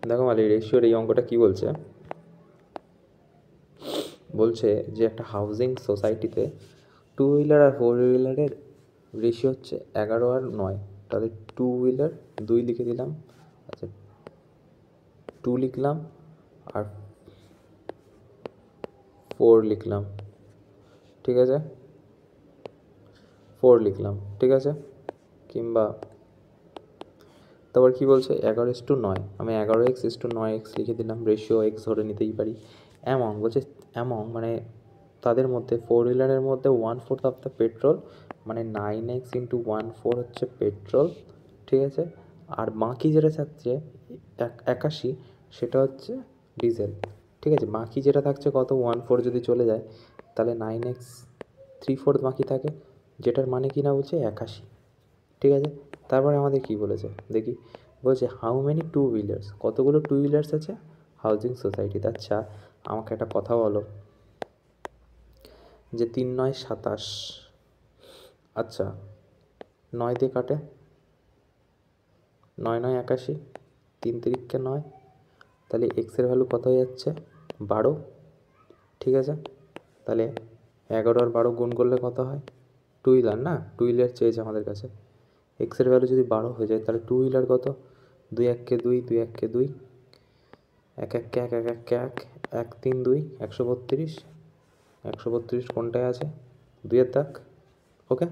দেখো মালি, রেশিওর এই অঙ্কটা কী বলছে, বলছে যে একটা হাউজিং সোসাইটিতে 2 হুইলার আর 4 হুইলারের রেশিও হচ্ছে 11 আর 9। তাহলে 2 হুইলার 2 লিখে দিলাম, আচ্ছা 2 লিখলাম আর 4 লিখলাম, ঠিক আছে, 4 লিখলাম, ঠিক আছে। কিংবা তারপর কী বলছে, 11:9, আমি 11x/9x লিখে দিলাম, রেশিও এক্স ধরে নিতেই পারি। অ্যামং বলছে, অ্যামং মানে তাদের মধ্যে 4 হুইলারের মধ্যে 1/4 অফ দ্য পেট্রোল, মানে 9x/1/4 হচ্ছে পেট্রোল, ঠিক আছে। আর বাকি যেটা থাকছে 81, সেটা হচ্ছে ডিজেল, ঠিক আছে। বাকি যেটা থাকছে কত, 1/4 যদি চলে যায় তাহলে 9x3/4 বাকি থাকে, যেটার মানে কি না বলছে 81, ঠিক আছে। তারপরে আমাদের কি বলেছে দেখি, বলছে হাউ মেনি 2 হুইলার্স, কতগুলো 2 হুইলার্স আছে হাউজিং সোসাইটিতে। আচ্ছা আমাকে একটা কথা বলো, যে 3 9 27, আচ্ছা 9 দিয়ে কাটে, 9 9 81, 3 তিরিককে 9, তাহলে এক্সের ভ্যালু কত হয়ে যাচ্ছে 12, ঠিক আছে। তাহলে 11 আর 12 গুণ করলে কত হয়, 2 হুইলার না, 2 হুইলার চেয়েছে আমাদের কাছে। এক্সের ভ্যালু যদি 12 হয়ে যায় তাহলে 2 হুইলার কত, 2 1 2, 2 1 2, 1 1 1 1 1 1, 1 3 2, 132, 132 কোনটায় আছে, 2 এর দাগ, ওকে।